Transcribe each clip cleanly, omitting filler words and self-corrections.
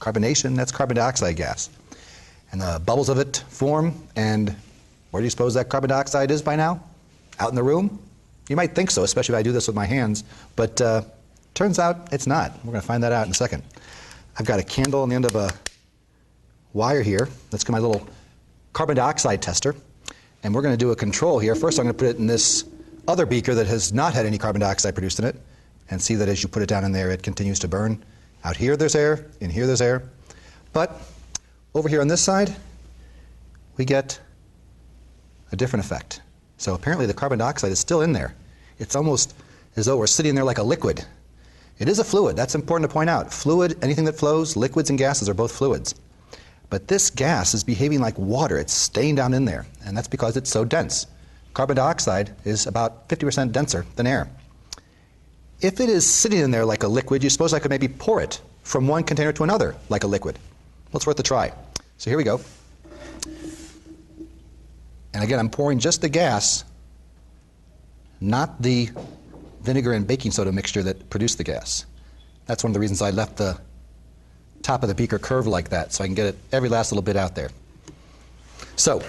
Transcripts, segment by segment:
Carbonation, that's carbon dioxide gas. And the bubbles of it form, and where do you suppose that carbon dioxide is by now? Out in the room? You might think so, especially if I do this with my hands, but turns out it's not. We're going to find that out in a second. I've got a candle on the end of a wire here. That's my little carbon dioxide tester. And we're going to do a control here. First, I'm going to put it in this other beaker that has not had any carbon dioxide produced in it, and see that as you put it down in there, it continues to burn. Out here there's air, in here there's air. But over here on this side, we get a different effect. So apparently the carbon dioxide is still in there. It's almost as though we're sitting there like a liquid. It is a fluid. That's important to point out. Fluid, anything that flows, liquids and gases are both fluids. But this gas is behaving like water. It's staying down in there, and that's because it's so dense. Carbon dioxide is about 50% denser than air. If it is sitting in there like a liquid, you suppose I could maybe pour it from one container to another like a liquid. Well, it's worth a try. So here we go. And again, I'm pouring just the gas, not the vinegar and baking soda mixture that produced the gas. That's one of the reasons I left the top of the beaker curved like that, so I can get it every last little bit out there. So,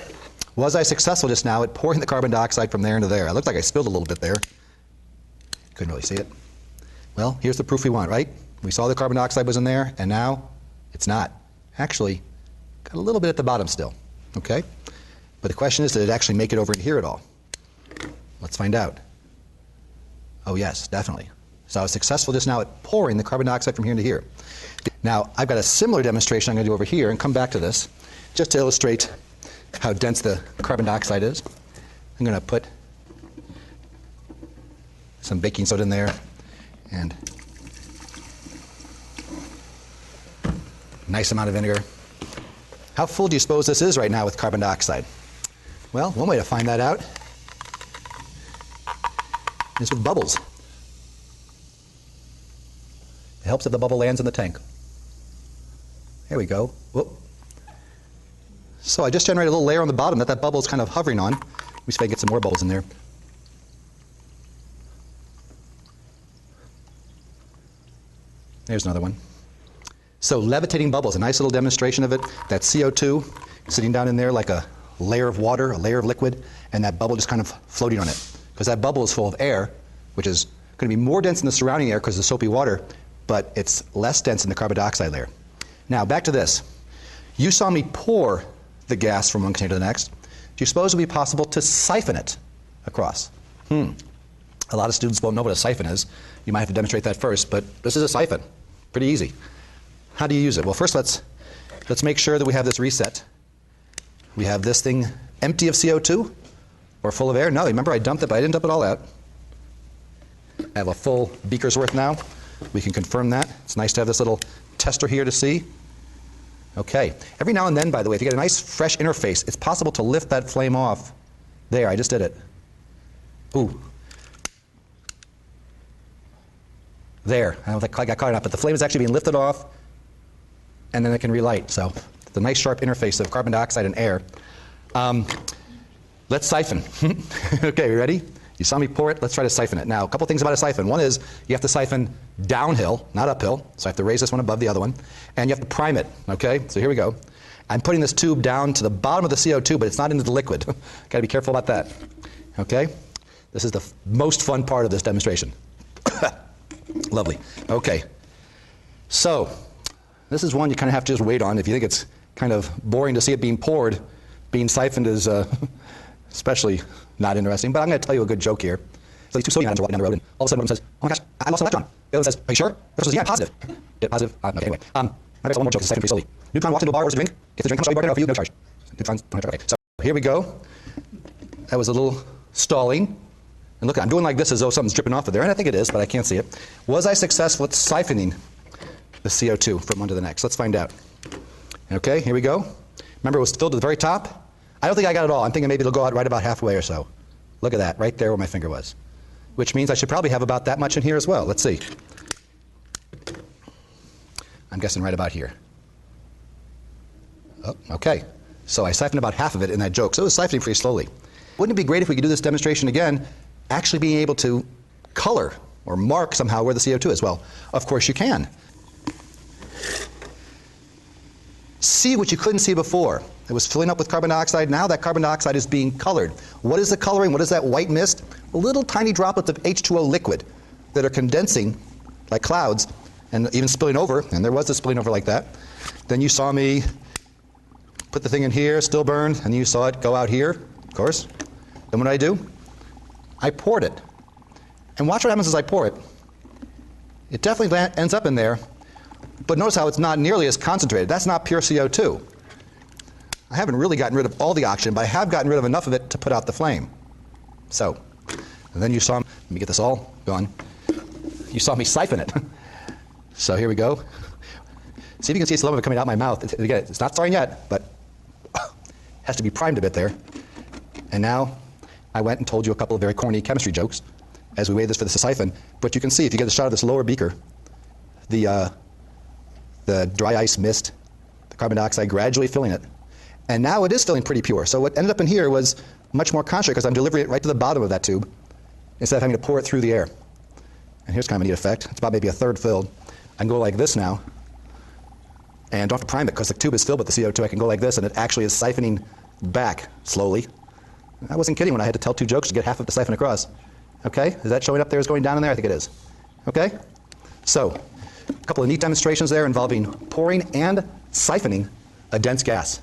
was I successful just now at pouring the carbon dioxide from there into there? It looked like I spilled a little bit there. Couldn't really see it. Well, here's the proof we want, right? We saw the carbon dioxide was in there, and now it's not. Actually, got a little bit at the bottom still, okay? But the question is, did it actually make it over in here at all? Let's find out. Oh yes, definitely. So I was successful just now at pouring the carbon dioxide from here into here. Now, I've got a similar demonstration I'm going to do over here and come back to this just to illustrate how dense the carbon dioxide is. I'm going to put some baking soda in there and a nice amount of vinegar. How full do you suppose this is right now with carbon dioxide? Well, one way to find that out is with bubbles. It helps if the bubble lands in the tank. There we go. Whoop. So I just generated a little layer on the bottom that bubble is kind of hovering on. Let me see if I can get some more bubbles in there. There's another one. So levitating bubbles, a nice little demonstration of it. That CO2 sitting down in there like a layer of water, a layer of liquid, and that bubble just kind of floating on it. Because that bubble is full of air, which is going to be more dense than the surrounding air because of the soapy water, but it's less dense in the carbon dioxide layer. Now, back to this. You saw me pour the gas from one container to the next. Do you suppose it would be possible to siphon it across? A lot of students won't know what a siphon is. You might have to demonstrate that first, but this is a siphon. Pretty easy. How do you use it? Well, first let's make sure that we have this reset. We have this thing empty of CO2 or full of air. No, remember I dumped it, but I didn't dump it all out. I have a full beaker's worth now. We can confirm that. It's nice to have this little tester here to see. Okay. Every now and then, by the way, if you get a nice fresh interface, it's possible to lift that flame off. There, I just did it. Ooh. There. I don't think I got caught enough, but the flame is actually being lifted off, and then it can relight. So it's a nice sharp interface of carbon dioxide and air. Let's siphon. Okay, you ready? You saw me pour it. Let's try to siphon it. Now, a couple things about a siphon. One is you have to siphon downhill, not uphill. So I have to raise this one above the other one. And you have to prime it. Okay? So here we go. I'm putting this tube down to the bottom of the CO2, but it's not into the liquid. Got to be careful about that. Okay? This is the most fun part of this demonstration. Lovely. Okay. So this is one you kind of have to just wait on. If you think it's kind of boring to see it being poured, being siphoned is especially not interesting. But I'm going to tell you a good joke here. So these two sodium atoms are walking down the road, and all of a sudden one of them says, "Oh my gosh, I lost an electron." The other one says, "Are you sure?" The first says, "Yeah, positive." Yeah, positive. Okay, anyway. I got one more joke to siphon pretty slowly. Neutron walks into a bar, orders a drink, gets the drink, how much will you bargain for you? No charge. Neutrons don't have to. Okay, so here we go. That was a little stalling. And look, I'm doing like this as though something's dripping off of there, and I think it is, but I can't see it. Was I successful at siphoning the CO2 from one to the next? Let's find out. Okay, here we go. Remember, it was filled to the very top. I don't think I got it all. I'm thinking maybe it'll go out right about halfway or so. Look at that, right there where my finger was. Which means I should probably have about that much in here as well. Let's see. I'm guessing right about here. Oh, okay. So I siphoned about half of it in that joke. So it was siphoning pretty slowly. Wouldn't it be great if we could do this demonstration again, actually being able to color or mark somehow where the CO2 is? Well, of course you can. see what you couldn't see before. It was filling up with carbon dioxide. Now that carbon dioxide is being colored. What is the coloring? What is that white mist? Little tiny droplets of H2O liquid that are condensing like clouds and even spilling over, and there was a spilling over like that. Then you saw me put the thing in here, still burned, and you saw it go out here, of course. Then what did I do? I poured it. And watch what happens as I pour it. It definitely ends up in there, but notice how it's not nearly as concentrated. That's not pure CO2. I haven't really gotten rid of all the oxygen, but I have gotten rid of enough of it to put out the flame. So, and then you saw, let me get this all going. You saw me siphon it. So here we go. See if you can see some of it coming out my mouth. Again, it's not starting yet, but has to be primed a bit there. And now I went and told you a couple of very corny chemistry jokes as we weighed this for the siphon. But you can see if you get a shot of this lower beaker, the dry ice mist, the carbon dioxide gradually filling it. And now it is feeling pretty pure. So what ended up in here was much more concentrated because I'm delivering it right to the bottom of that tube instead of having to pour it through the air. And here's kind of a neat effect. It's about maybe a third filled. I can go like this now. And don't have to prime it because the tube is filled with the CO2. I can go like this and it actually is siphoning back slowly. I wasn't kidding when I had to tell 2 jokes to get half of the siphon across. Okay? Is that showing up there as going down in there? I think it is. Okay? So, a couple of neat demonstrations there involving pouring and siphoning a dense gas.